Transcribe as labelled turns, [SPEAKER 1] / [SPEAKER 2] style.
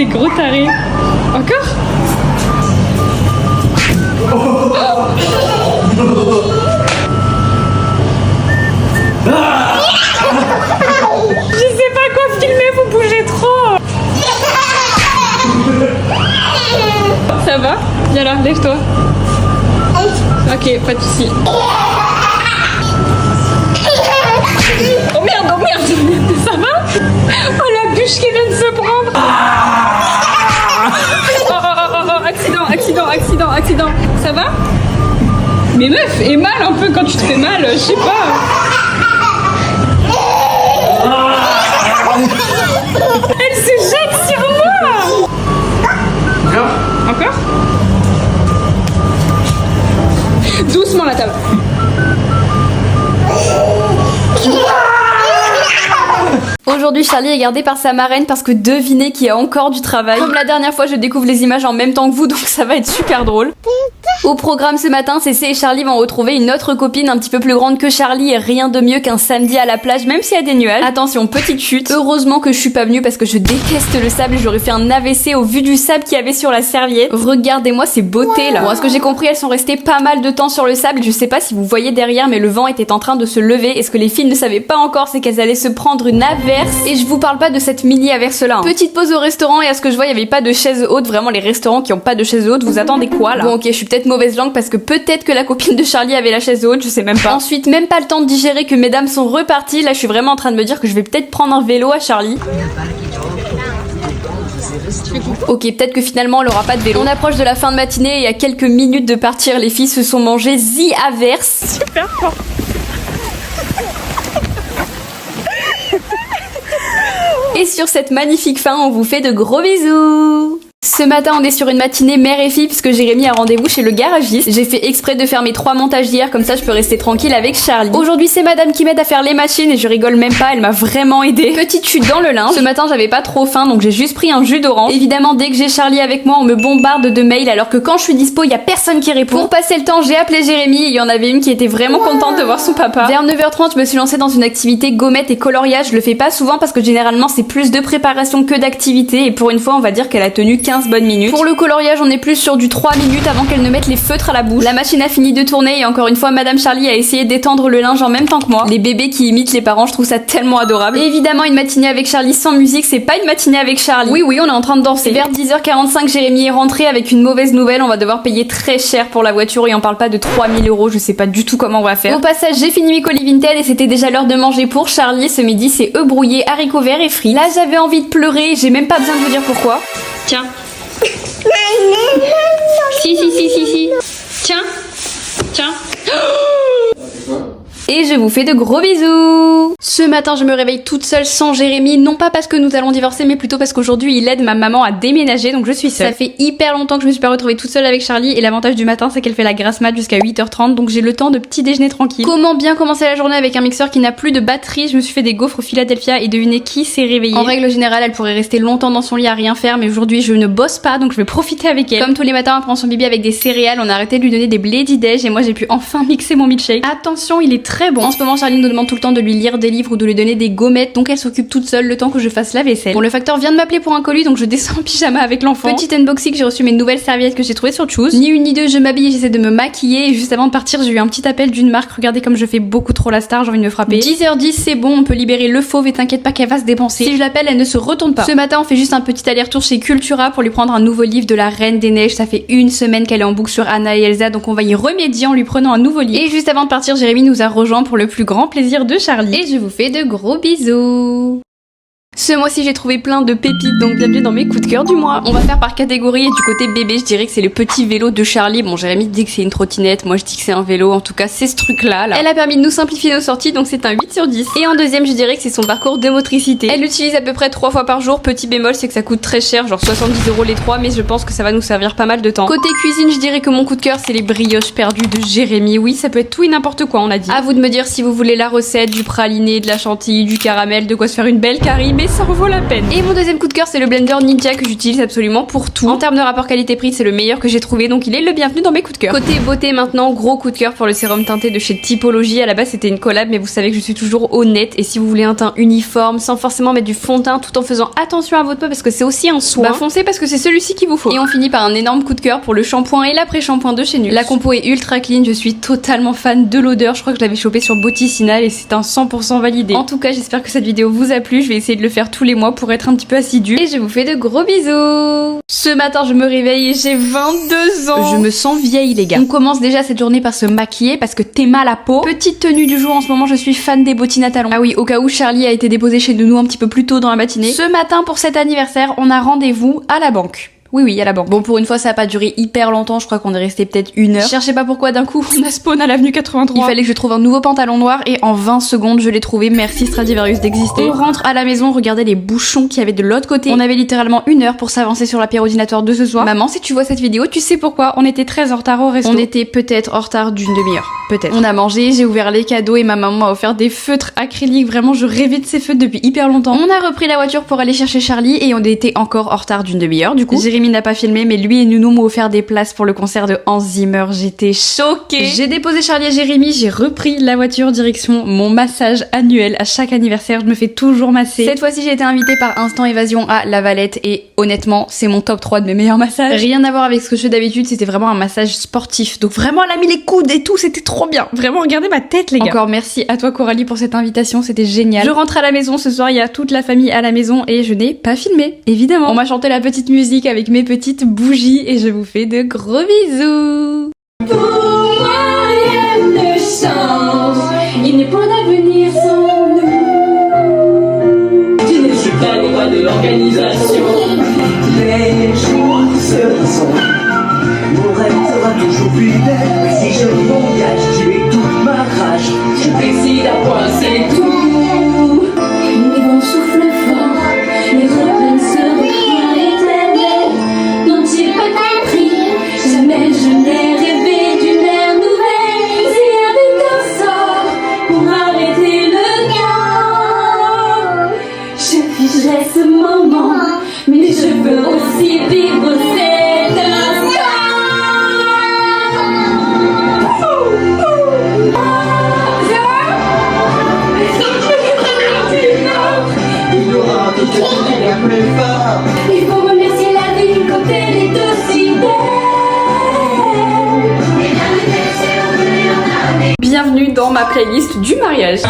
[SPEAKER 1] des gros tarés. Encore? Je sais pas quoi filmer, vous bougez trop. Ça va? Viens là, lève-toi. Ok, pas de soucis. Oh merde, oh merde. Ça va? Oh la bûche qui vient de se prendre. Oh, accident, accident, accident, accident. Ça va? Mais meuf, et mal un peu quand tu te fais mal, je sais pas. Elle se jette sur moi. Encore? Doucement la table. Aujourd'hui, Charlie est gardé par sa marraine parce que devinez qu'il y a encore du travail. Comme la dernière fois, je découvre les images en même temps que vous, donc ça va être super drôle. Au programme ce matin, Cécé et Charlie vont retrouver une autre copine un petit peu plus grande que Charlie et rien de mieux qu'un samedi à la plage, même s'il y a des nuages. Attention, petite chute. Heureusement que je suis pas venue parce que je déteste le sable et j'aurais fait un AVC au vu du sable qu'il y avait sur la serviette. Regardez-moi ces beautés là. Bon, à ce que j'ai compris, elles sont restées pas mal de temps sur le sable. Je sais pas si vous voyez derrière, mais le vent était en train de se lever. Et ce que les filles ne savaient pas encore, c'est qu'elles allaient se prendre une averse. Et je vous parle pas de cette mini averse là. Petite pause au restaurant et à ce que je vois, il y avait pas de chaise haute. Vraiment, les restaurants qui ont pas de chaise haute, vous attendez quoi là? Bon, ok, je suis peut-être mauvaise langue parce que peut-être que la copine de Charlie avait la chaise haute, je sais même pas. Ensuite, même pas le temps de digérer que mesdames sont reparties. Là, je suis vraiment en train de me dire que je vais peut-être prendre un vélo à Charlie. Ok, peut-être que finalement, elle aura pas de vélo. On approche de la fin de matinée et à quelques minutes de partir, les filles se sont mangées the averse. Super fort. Et sur cette magnifique fin, on vous fait de gros bisous. Ce matin, on est sur une matinée mère et fille puisque Jérémy a rendez-vous chez le garagiste. J'ai fait exprès de faire mes 3 montages d'hier, comme ça je peux rester tranquille avec Charlie. Aujourd'hui, c'est madame qui m'aide à faire les machines et je rigole même pas, elle m'a vraiment aidé. Petite chute dans le linge. Ce matin, j'avais pas trop faim donc j'ai juste pris un jus d'orange. Évidemment, dès que j'ai Charlie avec moi, on me bombarde de mails alors que quand je suis dispo, y a personne qui répond. Pour passer le temps, j'ai appelé Jérémy et il y en avait une qui était vraiment contente de voir son papa. Vers 9h30, je me suis lancée dans une activité gommette et coloriage. Je le fais pas souvent parce que généralement, c'est plus de préparation que d'activité et pour une fois, on va dire qu'elle a tenu 15 bonnes minutes. Pour le coloriage, on est plus sur du 3 minutes avant qu'elle ne mette les feutres à la bouche. La machine a fini de tourner et encore une fois, madame Charlie a essayé d'étendre le linge en même temps que moi. Les bébés qui imitent les parents, je trouve ça tellement adorable. Et évidemment, une matinée avec Charlie sans musique, c'est pas une matinée avec Charlie. Oui, on est en train de danser. Vers 10h45, Jérémy est rentré avec une mauvaise nouvelle. On va devoir payer très cher pour la voiture et on parle pas de 3000 €. Je sais pas du tout comment on va faire. Au passage, j'ai fini mes colis Vinted et c'était déjà l'heure de manger pour Charlie. Ce midi, c'est œufs brouillés, haricots verts et frites. Là, j'avais envie de pleurer. J'ai même pas besoin de vous dire pourquoi. Tiens. Si. Tiens. Et je vous fais de gros bisous. Ce matin, je me réveille toute seule sans Jérémy, non pas parce que nous allons divorcer, mais plutôt parce qu'aujourd'hui, il aide ma maman à déménager, donc je suis seule. Ça fait hyper longtemps que je me suis pas retrouvée toute seule avec Charlie, et l'avantage du matin, c'est qu'elle fait la grasse mat jusqu'à 8h30, donc j'ai le temps de petit déjeuner tranquille. Comment bien commencer la journée avec un mixeur qui n'a plus de batterie? Je me suis fait des gaufres au Philadelphia, et devinez qui s'est réveillé. En règle générale, elle pourrait rester longtemps dans son lit à rien faire, mais aujourd'hui, je ne bosse pas, donc je vais profiter avec elle. Comme tous les matins, on prend son bébé avec des céréales, on a arrêté de lui donner des Blady Dej, et moi, j'ai pu enfin mixer mon milkshake. Attention, il est très bon. En ce moment, Charlie nous demande tout le temps de lui lire des livres ou de lui donner des gommettes, donc elle s'occupe toute seule le temps que je fasse la vaisselle. Bon, le facteur vient de m'appeler pour un colis, donc je descends en pyjama avec l'enfant. Petit unboxing, j'ai reçu mes nouvelles serviettes que j'ai trouvées sur Choose. Ni une ni deux, je m'habille et j'essaie de me maquiller, et juste avant de partir, j'ai eu un petit appel d'une marque. Regardez comme je fais beaucoup trop la star, j'ai envie de me frapper. 10h10, c'est bon, on peut libérer le fauve et t'inquiète pas qu'elle va se dépenser. Si je l'appelle, elle ne se retourne pas. Ce matin, on fait juste un petit aller-retour chez Cultura pour lui prendre un nouveau livre de la Reine des Neiges. Ça fait une semaine qu'elle est en boucle sur Anna et Elsa, donc on va y remédier en lui prenant un nouveau livre. Et juste avant de partir, Jérémy nous a rejoint pour le plus grand plaisir de Charlie. Et je vous fais de gros bisous. Ce mois-ci, j'ai trouvé plein de pépites, donc bienvenue dans mes coups de cœur du mois. On va faire par catégorie et du côté bébé, je dirais que c'est le petit vélo de Charlie. Bon, Jérémy dit que c'est une trottinette, moi je dis que c'est un vélo, en tout cas c'est ce truc-là. Elle a permis de nous simplifier nos sorties, donc c'est un 8 sur 10. Et en deuxième, je dirais que c'est son parcours de motricité. Elle l'utilise à peu près 3 fois par jour. Petit bémol, c'est que ça coûte très cher, genre 70 € les 3, mais je pense que ça va nous servir pas mal de temps. Côté cuisine, je dirais que mon coup de cœur, c'est les brioches perdues de Jérémy. Oui, ça peut être tout et n'importe quoi, on a dit. À vous de me dire si vous voulez la recette, du praliné, de la chantilly, du caramel, de quoi se faire une belle carrie. mais ça en vaut la peine. Et mon deuxième coup de cœur, c'est le blender Ninja que j'utilise absolument pour tout. En termes de rapport qualité-prix, c'est le meilleur que j'ai trouvé, donc il est le bienvenu dans mes coups de cœur. Côté beauté maintenant, gros coup de cœur pour le sérum teinté de chez Typologie. À la base c'était une collab, mais vous savez que je suis toujours honnête, et si vous voulez un teint uniforme sans forcément mettre du fond de teint tout en faisant attention à votre peau parce que c'est aussi un soin, bah foncez parce que c'est celui-ci qu'il vous faut. Et on finit par un énorme coup de cœur pour le shampoing et l'après-shampoing de chez Nuxe. La compo est ultra clean, je suis totalement fan de l'odeur, je crois que je l'avais chopé sur Boticinal et c'est un 100% validé. En tout cas j'espère que cette vidéo vous a plu, je vais essayer de le faire tous les mois pour être un petit peu assidue, et je vous fais de gros bisous. Ce matin je me réveille et j'ai 22 ans. Je me sens vieille les gars. On commence déjà cette journée par se maquiller parce que t'es mal à peau. Petite tenue du jour, en ce moment je suis fan des bottines à talons. Ah oui, au cas où Charlie a été déposé chez nous un petit peu plus tôt dans la matinée. Ce matin pour cet anniversaire, on a rendez-vous à la banque. Oui, à la banque. Bon, pour une fois, ça a pas duré hyper longtemps, je crois qu'on est resté peut-être 1 heure. Je cherchais pas pourquoi d'un coup, on a spawn à l'avenue 83. Il fallait que je trouve un nouveau pantalon noir et en 20 secondes, je l'ai trouvé. Merci Stradivarius d'exister. On rentre à la maison, regardez les bouchons qu'il y avait de l'autre côté. On avait littéralement 1 heure pour s'avancer sur l'apéro dînatoire de ce soir. Maman, si tu vois cette vidéo, tu sais pourquoi. On était très en retard au resto. On était peut-être en retard d'une demi-heure. Peut-être. On a mangé, j'ai ouvert les cadeaux et ma maman m'a offert des feutres acryliques. Vraiment, je rêvais de ces feutres depuis hyper longtemps. On a repris la voiture pour aller chercher Charlie et on était encore en retard d'une demi-heure. Du coup, Jérémy n'a pas filmé, mais lui et Nounou m'ont offert des places pour le concert de Hans Zimmer. J'étais choquée. J'ai déposé Charlie et Jérémy, j'ai repris la voiture direction mon massage annuel. À chaque anniversaire, je me fais toujours masser. Cette fois-ci, j'ai été invitée par Instant Évasion à La Valette et honnêtement, c'est mon top 3 de mes meilleurs massages. Rien à voir avec ce que je fais d'habitude, c'était vraiment un massage sportif. Donc vraiment, elle a mis les coudes et tout, c'était trop bien. Vraiment, regardez ma tête, les gars. Encore merci à toi, Coralie, pour cette invitation, c'était génial. Je rentre à la maison ce soir, il y a toute la famille à la maison et je n'ai pas filmé, évidemment. On m'a chanté la petite musique avec mes petites bougies et je vous fais de gros bisous. Pour moi, rien ne change. Il n'est point d'avenir sans nous. Je ne suis pas le roi de l'organisation. Les jours seront. Mon rêve sera toujours fidèle. Si je m'engage, tu es toute ma rage. Je décide à point, c'est tout. Les vents soufflent fort, les reprennent ce refrain éternel. N'ont-ils pas compris? Jamais je n'ai rêvé d'une ère nouvelle. S'il y avait un sort pour arrêter le temps, je figerai ce moment, mais je veux aussi vivre cet instant. Il faut remercier la vie quand elle est aussi belle. Bienvenue dans ma playlist du mariage.